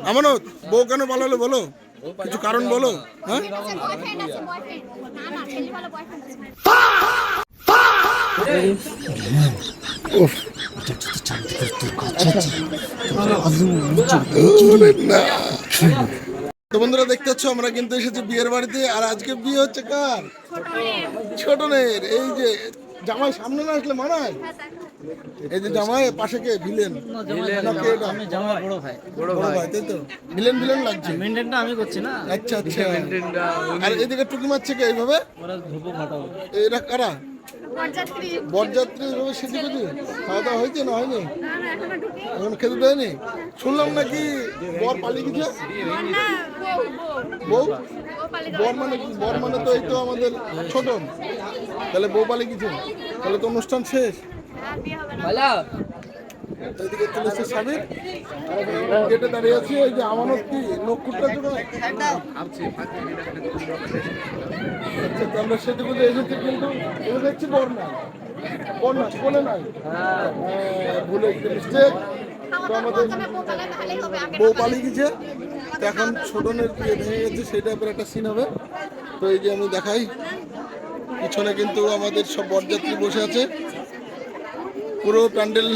আমানত, বউ কেন পালালো বলো, কিছু কারণ বলো। হ্যাঁ, উফ, ওরে না। তো বন্ধুরা দেখতে পাচ্ছ আমরা কিন্তু এসেছি বিয়ের বাড়িতে, আর আজকে বিয়ে হচ্ছে কার? ছোটনের। এই যে জামাই সামনে না আসলে মানায়। এই যে জামাই পাশে কে ভিলেন নাকি এটা? আমি জামাই বড় ভাই। বড় ভাই, তাই তো। ভিলেন ভিলেন লাগছে। মেনটেনটা আমি করছি না। আচ্ছা আচ্ছা। আর এদিকে টুকি মারছে কে এইভাবে? ওরা ধুপো ফাটাবো। এরা কারা? বরযাত্রী এইভাবে সেজে গুজে। খাওয়া দাওয়া হয়েছে না হয়নি? এখন খেতে দেয়নি। শুনলাম নাকি বর পালিয়ে গেছে। বউ? বর মানে কি? বর মানে তো এই তো আমাদের ছোট। তাহলে বউ পালিয়ে গেছে, তাহলে তো অনুষ্ঠান শেষ। এদিকে চলে এসছে সাবির, গেটে দাঁড়িয়ে আছে। এই যে আমানত কি নক্ষত্র জোগায়। আচ্ছা, তো আমরা সেটুকু এসেছি, কিন্তু এবার দেখছি বর নাই। বর না, কোলে নাই। ভুলে মিস্টেক। তো আমাদের বউ পালিয়ে গেছে। তো এখন ছোটনের বিয়ে ভেঙে গেছে, সেটা উপর একটা সিন হবে। তো এই যে আমি দেখাই, পিছনে কিন্তু আমাদের সব বরযাত্রী বসে আছে। পুরো প্যান্ডেল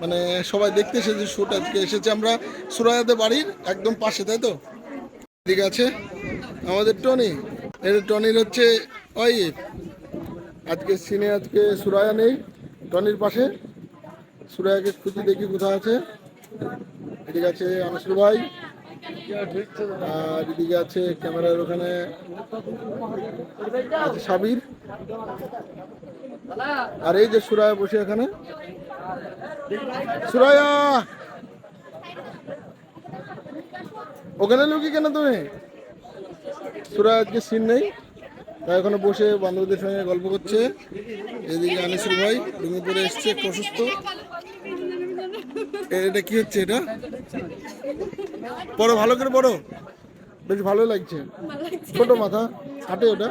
মানে সবাই দেখতে এসেছে শুট। আজকে এসেছে আমরা সুরায়াদের বাড়ির একদম পাশে, তাই তো। ঠিক আছে, আমাদের টনি, এটা টনির হচ্ছে ওয়াইফ। আজকে সিনে আজকে সুরায়া নেই, টনির পাশে। সুরায়াকে খুঁজে দেখি কোথায় আছে। এদিকে আছে আনসুর ভাই, আর এদিকে আছে ক্যামেরার ওখানে আছে সাবির, আর এই যে সুরায়া বসে এখানে। সুরায়া, ওখানে লুকি কেন তুমি? সুরায়া আজকে সিন নেই, তাই এখানে বসে বান্ধবীদের সঙ্গে গল্প করছে। এদিকে আনিসুর ভাই ডুঙ্গি পরে এসছে, একটু অসুস্থ। এটা কি হচ্ছে? এটা পড়ো, ভালো করে পড়ো, বেশ ভালো লাগছে। ছোট মাথা, হাঁটে ওটা।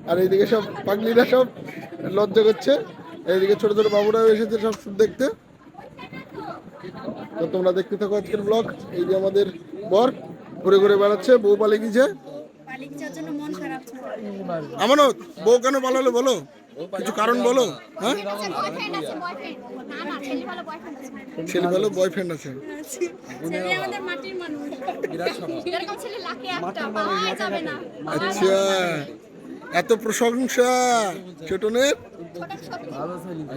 আর এইদিকে সব পাগলিরা সব লজ্জা করছে। এইদিকে ছোট ছোট বাবুরাও এসেছে সব দেখতে। তো তোমরা দেখতে থাকো আজকের ব্লগ। এই যে আমাদের বর ঘুরে ঘুরে বেড়াচ্ছে, বউ পালিয়ে গেছে। আমানত, বউ কেন পালালো বলো, কিছু কারণ বলো। হ্যাঁ, ছেলে ভালো বয়ফ্রেন্ড আছে। আচ্ছা, এত প্রশংসা ছোটনের,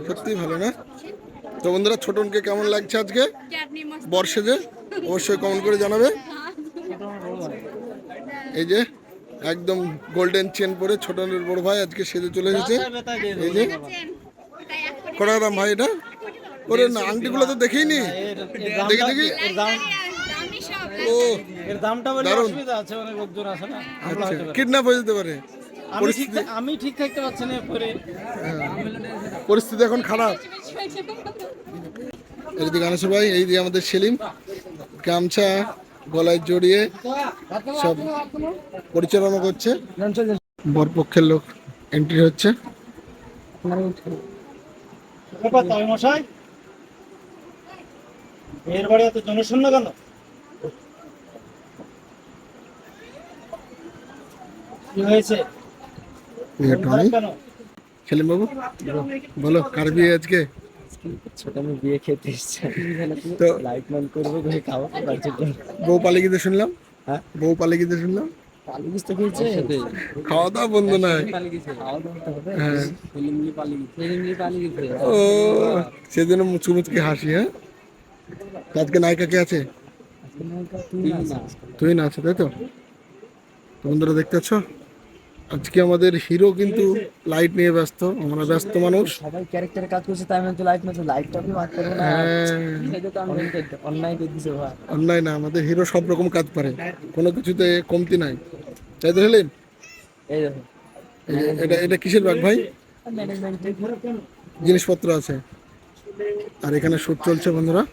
সত্যি ভালো না? তো বন্ধুরা, ছোটনকে কেমন লাগছে আজকে বর সেজে অবশ্যই কমেন্ট করে জানাবে। এই যে একদম গোল্ডেন চেন পরে ছোটনের বড় ভাই আজকে সেজে চলে এসেছে। এই যে কটা দাম ভাই এটা? ওরে না, আংটিগুলো তো দেখিনি। দেখি দেখি। ও, এর দামটা বলে দারুণ। অসুবিধা আছে, অনেক লোকজন আছে না। আচ্ছা, কিডন্যাপ হয়ে যেতে পারে। আমি ঠিক থাকতে পারছি না পরে। পরিস্থিতি এখন খারাপ। এদিকে আনিসুর ভাই, এই যে আমাদের সেলিম গামছা গলায় জড়িয়ে সব পরিচালনা করছে। বরপক্ষের লোক এন্ট্রি হচ্ছে। মশাই, এর বাড়ি এত জনশূন্য কেন? কি হয়েছে সেলিম বাবু, বলো কার বিয়ে আজকে? ছোট আমি বিয়ে খেতে এসেছি, তো লাইট মান করবো খাবো। বউ পালিয়ে গেতে শুনলাম। হ্যাঁ, বউ পালিয়ে গেতে শুনলাম। খাওয়া দাওয়া বন্ধ নাই। হ্যাঁ, ও সেজন্য মুচকি মুচকি হাসি। হ্যাঁ, আজকে নায়িকা কে আছে? তুই না আছে, তাই তো। বন্ধুরা দেখতে পাচ্ছ, আজকে আমাদের হিরো কিন্তু লাইট নিয়ে ব্যস্ত। আমরা ব্যস্ত মানুষ, সবাই ক্যারেক্টারে কাজ করছে, তাই আমি তো লাইট মারছি। লাইটটা আমি মারতে পারবো না। এটা তো আমি অন্যায় করে দিছে ভাই। অন্যায় না, আমাদের হিরো সব রকম কাজ পারে, কোনো কিছুতে কমতি নাই, তাই তো হেলেন? এই দেখো, এটা এটা কিসের ব্যাগ ভাই? ম্যানেজমেন্টের জিনিসপত্র আছে। আর এখানে শুট চলছে বন্ধুরা।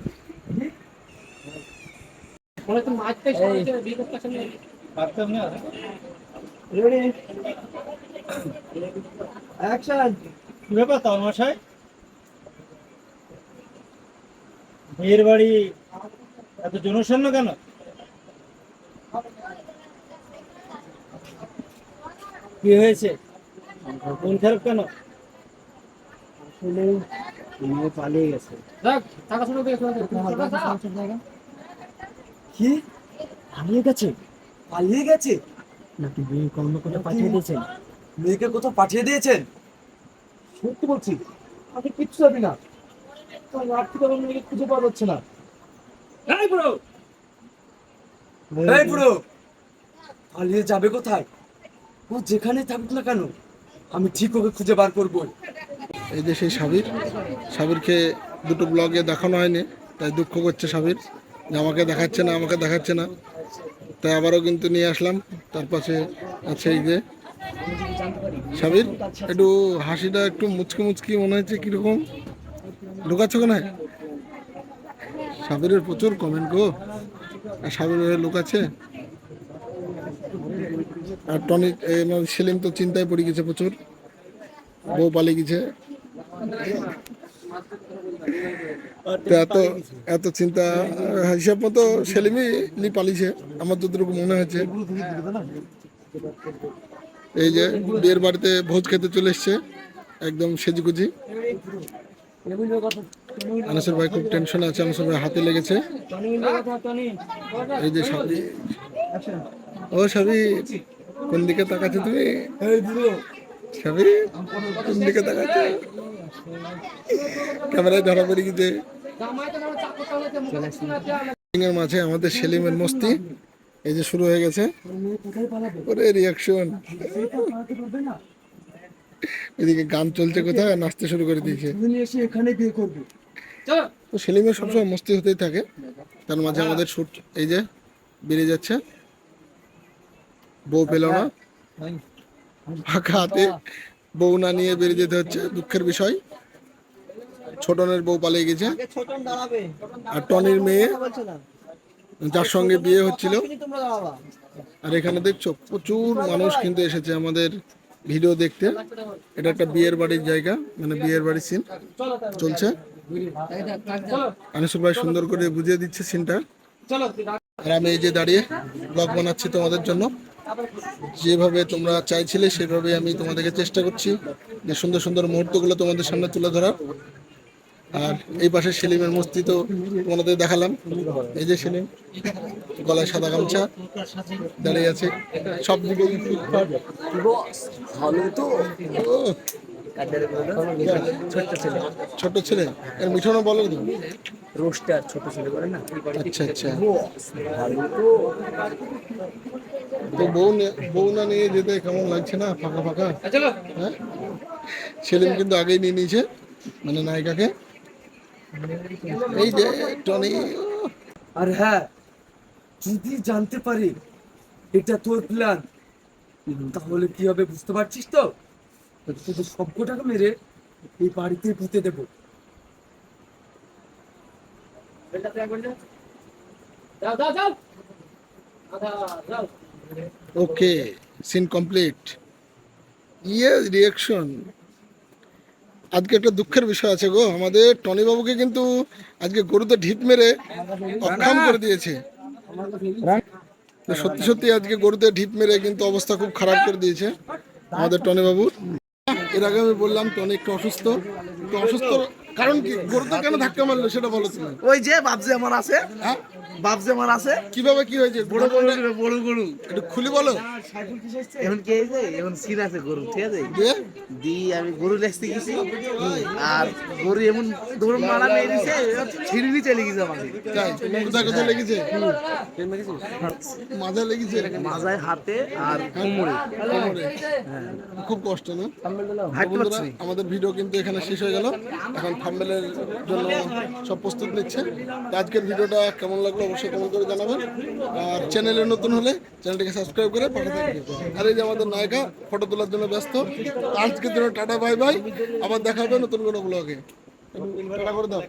বিয়ের বাড়ি এত জনশূন্য কেন? কি হয়েছে? মন খারাপ কেন? আসলে মেয়ে পালিয়ে গেছে। কি পালিয়ে গেছে? পালিয়ে গেছে নাকি বিয়ে কর্ম করে পাঠিয়ে দিয়েছেন? মেয়েকে কোথাও পাঠিয়ে দিয়েছেন? সত্যি বলছি, আমি কিচ্ছু জানি না। আর্থিক মেয়েকে খুঁজে পাওয়া যাচ্ছে না। এই বুড়ো, পালিয়ে যাবে কোথায়? ও যেখানে থাকুক না কেন, আমি ঠিক ওকে খুঁজে বার করবো। এই যে সেই সাবির, সাবিরকে দুটো ব্লগে দেখানো হয়নি, তাই দুঃখ করছে সাবির যে আমাকে দেখাচ্ছে না, আমাকে দেখাচ্ছে না। তাই আবারও কিন্তু নিয়ে আসলাম। তার পাশে আছে এই যে সাবির, একটু হাসিটা একটু মুচকি মুচকি মনে হচ্ছে, কিরকম লুকাচ্ছ কেন? সাবিরের প্রচুর কমেন্ট গো, আর সাবিরের লুকাচ্ছে। আর টনি সেলিম তো চিন্তায় পড়ে গেছে প্রচুর, বউ পালিয়ে গেছে। তো এত এত চিন্তা, হিসাব মতো সেলিমই পালিয়েছে আমার যতটুকু মনে হচ্ছে। এই যে বিয়ের বাড়িতে ভোজ খেতে চলে এসছে একদম সেজেগুজি। আনাসের ভাই খুব টেনশন আছে, আনাসের ভাই হাতে লেগেছে। এই যে সাবি, ও সাবি কোন দিকে তাকাচ্ছ তুমি? সাবি কোন দিকে তাকাচ্ছ? ক্যামেরায় ধরা পড়ে গেছে। এর মাঝে আমাদের সেলিমের মস্তি এই যে শুরু হয়ে গেছে। ওরে রিয়াকশন, এদিকে গান চলছে কোথায়, নাচতে শুরু করে দিয়েছে। তো সেলিমের সবসময় মস্তি হতেই থাকে। তার মাঝে আমাদের শুট এই যে বেরিয়ে যাচ্ছে। বউ পেল না, ফাঁকা হাতে বউ না নিয়ে বেরিয়ে যেতে হচ্ছে, দুঃখের বিষয়। ছোটনের বউ পালিয়ে গেছে, আর টনির মেয়ে যার সঙ্গে বিয়ে হচ্ছিল। আর এখানে দেখছো প্রচুর মানুষ কিন্তু এসেছে আমাদের ভিডিও দেখতে। এটা একটা বিয়ের বাড়ির জায়গা, মানে বিয়ের বাড়ির সিন চলছে। আনিসুর ভাই সুন্দর করে বুঝিয়ে দিচ্ছে সিনটা, আর আমি এই যে দাঁড়িয়ে ব্লগ বানাচ্ছি তোমাদের জন্য। যেভাবে তোমরা চাইছিলে সেভাবে আমি তোমাদেরকে চেষ্টা করছি যে সুন্দর সুন্দর মুহূর্তগুলো তোমাদের সামনে তুলে ধরার। আর এই পাশে সেলিমের মস্তি তো তোমাদের দেখালাম। এই যে সেলিম গলায় সাদা গামছা দাঁড়িয়ে আছে, সব দিকে ছোট ছেলে এর মিঠুনও বলো তো, রোস্টার ছোট ছেলে করে না। আচ্ছা আচ্ছা। তো বউ না নিয়ে যেতে কেমন লাগছে না, ফাঁকা ফাঁকা? হ্যাঁ, সেলিম কিন্তু আগেই নিয়ে নিয়েছে মানে নায়িকাকে। এই যে টনি, আর হ্যাঁ, যদি জানতে পারি এটা তোর প্ল্যান, তাহলে কি হবে বুঝতে পারছিস তো? তোদের সবকটাকে মেরে এই বাড়িতে পুঁতে দেবো। ওকে, সিন কমপ্লিট। ইয়ে রিয়াকশন। আজকে একটা দুঃখের বিষয় আছে গো, আমাদের টনি বাবুকে কিন্তু আজকে গরুতে ঢিপ মেরে অক্ষম করে দিয়েছে। তো সত্যি সত্যি আজকে গরুতে ঢিপ মেরে কিন্তু অবস্থা খুব খারাপ করে দিয়েছে আমাদের টনি বাবুর। এর আগে আমি বললাম টনি একটু অসুস্থ, তো অসুস্থ কারণ কি, গরুতে কেন ধাক্কা মারলো সেটা বলো তুমি। ওই যে বাপজি আমার আছে, হ্যাঁ, বাপজি আমার আছে, কিভাবে কি হয়েছে বড় বড় বড় গরু। একটু খুলে বলো। এখন কি হয়েছে, এখন সিন আছে গরু, ঠিক আছে? দিয়ে দি আমি গরু লেখতে গেছি, আর গরু এমন ধরুন মারা মেরে দিছে, ছিঁড়ি চলে গেছে আমাকে। তাই কোথায় কোথায় লেগেছে? মাথায় লেগেছে, মাজায়, হাতে আর কোমরে। কোমরে। খুব কষ্ট না? হাঁটতে বন্ধুরা, পারছি না। আমাদের ভিডিও কিন্তু এখানে শেষ হয়ে গেল। এখন থাম্বনেলের জন্য সব প্রস্তুত নিচ্ছে। তো আজকের ভিডিওটা কেমন লাগলো অবশ্যই কমেন্ট করে জানাবেন। আর চ্যানেলে নতুন হলে চ্যানেলটিকে সাবস্ক্রাইব করে পাশে থাকবেন। আর এই যে আমাদের নায়িকা ফটো তোলার জন্য ব্যস্ত। আজকের জন্য টাটা বাই বাই, আবার দেখা হবে নতুন কোনো ব্লগে। টাটা করে দাও।